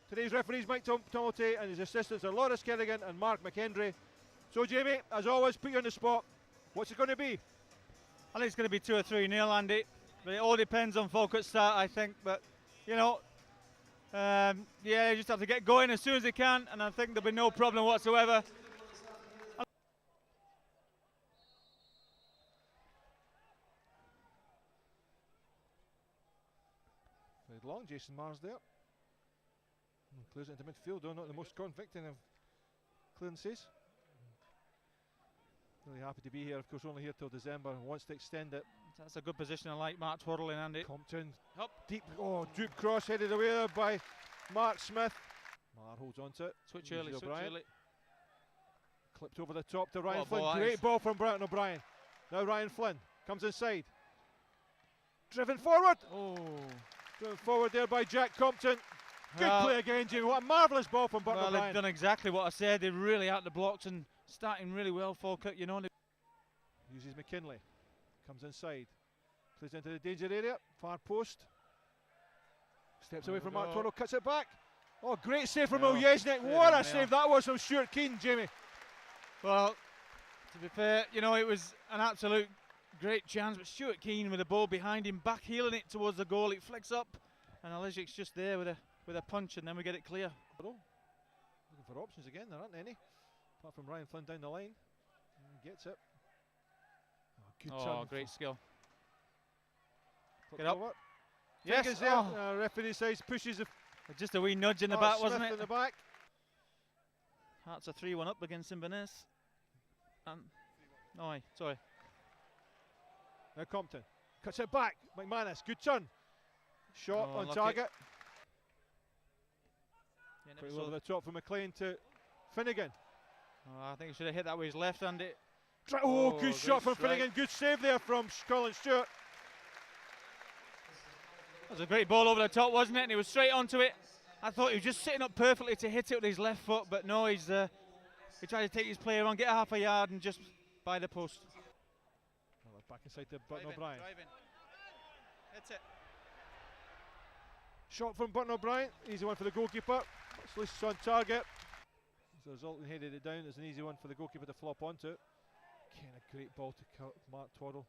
Today's referees Mike Tumilty and his assistants are Loris Kerrigan and Mark McHenry. So Jamie, as always, put you on the spot. What's it going to be? I think it's going to be 2 or 3-0, Andy. But it all depends on Falkirk start, I think. But, you know, yeah, you just have to get going as soon as they can, and I think there'll be no problem whatsoever. Played long, Jason Mars there. Clears it into midfield, though, not the most convicting of clearances. Really happy to be here, of course, only here till December and wants to extend it. That's a good position, I like Mark twirling, Andy. Compton, up deep, oh, deep cross headed away there by Mark Smith. Mar holds on to it. Switch early, switch early. Clipped over the top to Ryan Flynn. Great ball from Brenton O'Brien. Now Ryan Flynn comes inside. Driven forward. Oh. Driven forward there by Jack Compton. Good play again, Jimmy. What a marvellous ball from Brenton O'Brien. They've done exactly what I said. They're really out the blocks and starting really well, Falkirk, you know. Uses McKinley. Comes inside. Plays into the danger area. Far post. Steps away from Mark Toro. Cuts it back. Oh, great save from Miljeznik. What a save that was from Stuart Keane, Jamie. Well, to be fair, you know, it was an absolute great chance, but Stuart Keane with the ball behind him, back heeling it towards the goal. It flicks up, and Alejic's just there with a punch, and then we get it clear. Looking for options again, there aren't any. Apart from Ryan Flynn down the line. Gets it. Oh, good turn. Great skill. Get up. Over. Yes. There. Referee says pushes the. Just a wee nudge in the back, Smith wasn't it? In the back. Hearts are 3-1 up against Inverness. Sorry. Now Compton cuts it back. McManus, good turn. Shot on target. Put it over the top from McLean to Finnegan. I think he should have hit that with his left hand. Good shot from Finnegan. Good save there from Colin Stewart. That was a great ball over the top, wasn't it? And he was straight onto it. I thought he was just sitting up perfectly to hit it with his left foot, but no, he tried to take his player on, get half a yard, and just by the post. Back inside to Button O'Brien. Hits it. Shot from Button O'Brien. Easy one for the goalkeeper. At least it's on target. As a result, he headed it down. It's an easy one for the goalkeeper to flop onto it. Again, a great ball to Mark Twaddle.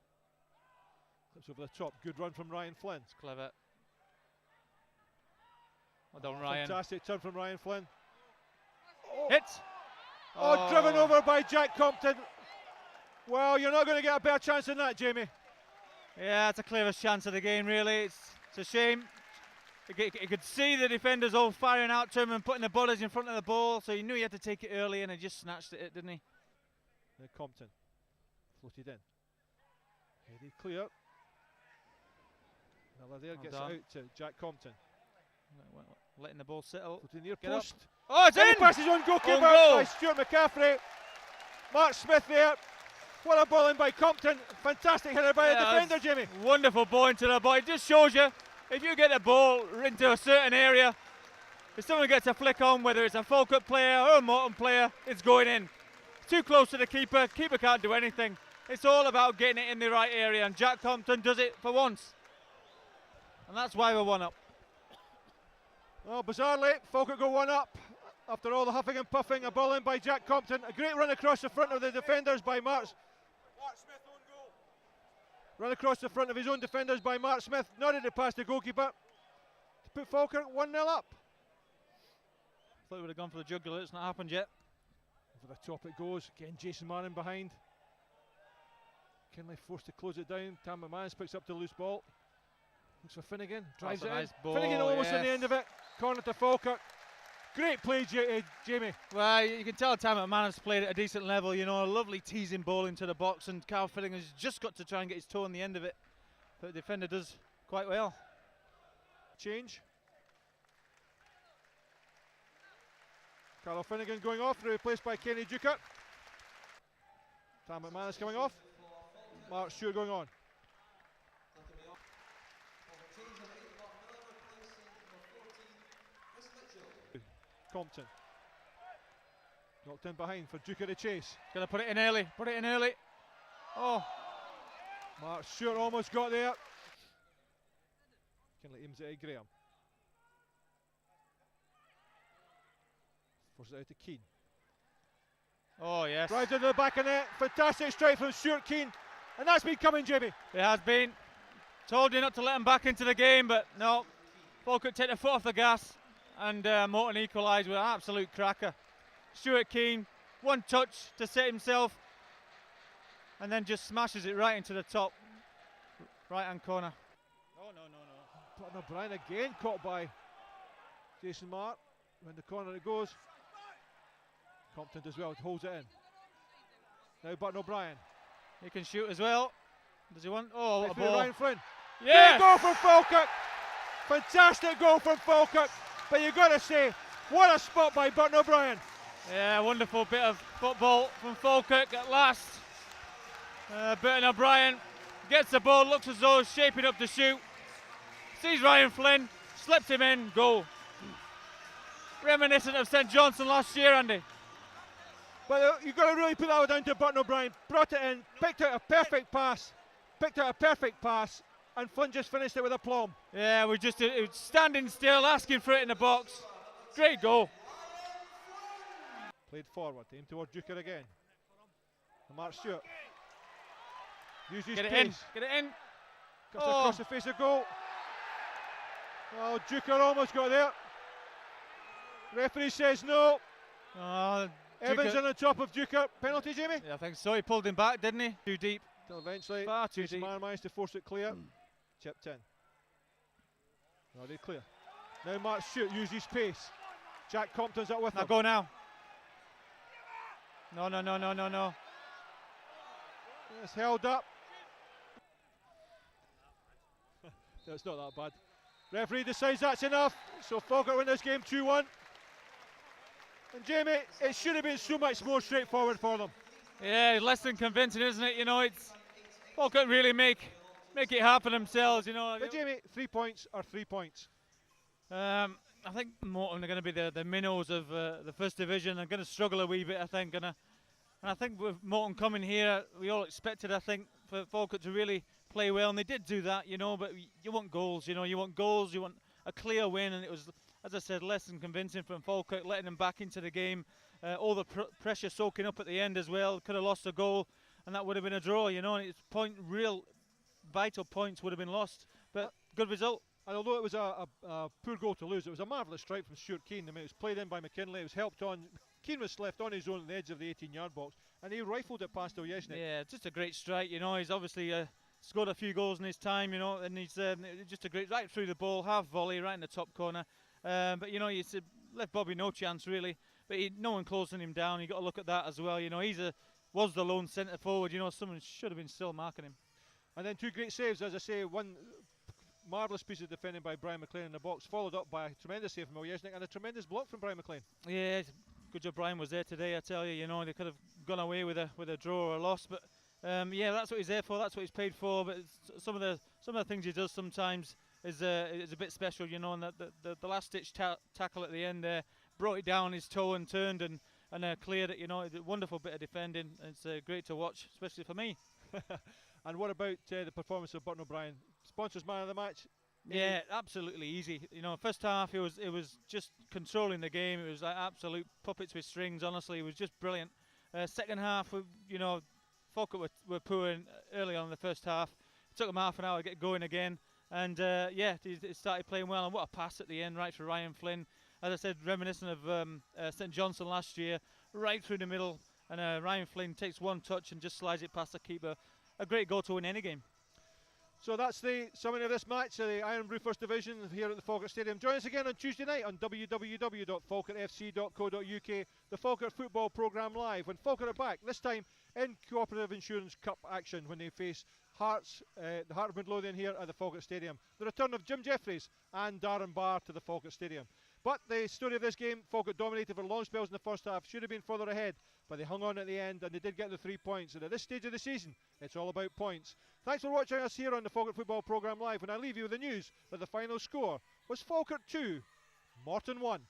Clips over the top. Good run from Ryan Flynn. It's clever. Well done, Ryan. Fantastic turn from Ryan Flynn. Hits. Driven over by Jack Compton. Well, you're not going to get a better chance than that, Jamie. Yeah, it's the clearest chance of the game, really. It's a shame. You could see the defenders all firing out to him and putting the bodies in front of the ball, so he knew he had to take it early, and he just snatched it, didn't he? Now Compton floated in. Headed clear. Miller there gets it out to Jack Compton. Letting the ball settle. Floating near post. Oh, it's in! Passes on goalkeeper by Stuart McCaffrey. Mark Smith there. What a ball in by Compton. Fantastic header by the defender, Jimmy. Wonderful ball into the ball. It just shows you, if you get the ball into a certain area, if someone gets a flick on, whether it's a Falkirk player or a Morton player, it's going in. Too close to the keeper. Keeper can't do anything. It's all about getting it in the right area, and Jack Compton does it for once. And that's why we're 1 up. Well, bizarrely, Falkirk go 1 up. After all the huffing and puffing, a ball in by Jack Compton. A great run across the front of the defenders by Mark Smith, own goal. Run across the front of his own defenders by Mark Smith. Nodded it past the goalkeeper to put Falkirk 1-0 up. Thought we would have gone for the jugular. It's not happened yet. Over the top it goes. Again, Jason Manning behind. Kinley forced to close it down. Tam McManus picks up the loose ball. Looks for Finnegan. Drives it nice in. Ball, Finnegan almost on the end of it. Corner to Falkirk. Great play, Jamie. Well, you can tell Tam McManus played at a decent level, you know, a lovely teasing ball into the box, and Carl Finnegan's just got to try and get his toe on the end of it. But the defender does quite well. Change. Carl Finnegan going off, replaced by Kenny Duker. Tam McManus coming off. Mark Stewart going on. Compton. Knocked in behind for Duker to chase. Gonna put it in early. Put it in early. Oh. Mark Stewart almost got there. Kinley aims it at Graham. Forces it out to Keane. Oh yes. Drives into the back of net. Fantastic strike from Stuart Keane. And that's been coming, Jamie. It has been. Told you not to let him back into the game, but no. Falkirk take the foot off the gas, and Morton equalised with an absolute cracker. Stuart Keane, one touch to set himself, and then just smashes it right into the top right-hand corner. Oh no. Button O'Brien again caught by Jason Mark. When the corner it goes. Compton does well, holds it in. Now Button O'Brien. He can shoot as well. Does he want? Oh, what a ball. Ryan Flynn. Yes! Great goal from Falkirk. Fantastic goal from Falkirk. But you've got to say, what a spot by Button O'Brien. Yeah, wonderful bit of football from Falkirk at last. Button O'Brien gets the ball, looks as though he's shaping up to shoot. Sees Ryan Flynn, slips him in, goal. Reminiscent of St Johnstone last year, Andy. But you've got to really put that one down to Button O'Brien. Brought it in, picked out a perfect pass, and Flynn just finished it with aplomb. Yeah, it was standing still, asking for it in the box. Great goal. Played forward, aimed towards Duker again. And Mark Stewart. Uses Get it pace. in, get it in. Cuts across the face of goal. Oh, Duker almost got there. Referee says no. Evans on the top of Duker. Penalty, Jamie? Yeah, I think so. He pulled him back, didn't he? Too deep. Till eventually, Far too deep. Man managed to force it clear. Chipped in. Already clear. Now Mark Stewart uses pace. Jack Compton's up with him. Now go now. No. It's held up. No, it's not that bad. Referee decides that's enough. So Falkirk win this game 2-1. And Jamie, it should have been so much more straightforward for them. Yeah, less than convincing, isn't it? You know, it's Falkirk really make it happen themselves. You know. But Jamie, 3 points are 3 points. I think Morton are going to be the minnows of the First Division. They're going to struggle a wee bit, I think. And I think with Morton coming here, we all expected, I think, for Falkirk to really play well, and they did do that, you know. But you want goals, you know. You want goals. You want a clear win, and it was, as I said, less than convincing from Falkirk, letting them back into the game. All the pressure soaking up at the end as well. Could have lost a goal, and that would have been a draw, you know. And it's real vital points would have been lost, but good result. And although it was a poor goal to lose, it was a marvellous strike from Stuart Keane. I mean, it was played in by McKinley. It was helped on. Keane was left on his own at the edge of the 18-yard box, and he rifled it past Ojesnik. Yeah, just a great strike. You know, he's obviously scored a few goals in his time. You know, and he's just a great right through the ball, half volley, right in the top corner. But you know, he left Bobby no chance really. But no one closing him down. You got to look at that as well. You know, was the lone centre forward. You know, someone should have been still marking him. And then two great saves, as I say. One marvellous piece of defending by Brian McLean in the box, followed up by a tremendous save from Ojesnik and a tremendous block from Brian McLean. Yeah, good job Brian was there today. I tell you, you know, they could have gone away with a draw or a loss, but yeah, that's what he's there for. That's what he's paid for. But some of the things he does sometimes is a bit special, you know. And the last ditch tackle at the end there brought it down his toe and turned and cleared it. You know, a wonderful bit of defending. It's great to watch, especially for me. And what about the performance of Button O'Brien? Sponsors man of the match? Yeah, absolutely easy. You know, first half it was just controlling the game. It was like absolute puppets with strings. Honestly, it was just brilliant. Second half, you know, Falkirk were poor early on in the first half. It took them half an hour to get going again, and yeah, it started playing well. And what a pass at the end, right for Ryan Flynn. As I said, reminiscent of St Johnstone last year, right through the middle. And Ryan Flynn takes one touch and just slides it past the keeper. A great goal to win any game. So that's the summary of this match, the Irn Bru First Division here at the Falkirk Stadium. Join us again on Tuesday night on www.falkirkfc.co.uk, the Falkirk Football Programme Live, when Falkirk are back, this time in Cooperative Insurance Cup action when they face Hearts, the Heart of Midlothian here at the Falkirk Stadium. The return of Jim Jeffries and Darren Barr to the Falkirk Stadium. But the story of this game, Falkirk dominated for long spells in the first half, should have been further ahead, but they hung on at the end and they did get the 3 points. And at this stage of the season, it's all about points. Thanks for watching us here on the Falkirk Football Programme Live, and I leave you with the news that the final score was Falkirk 2, Morton 1.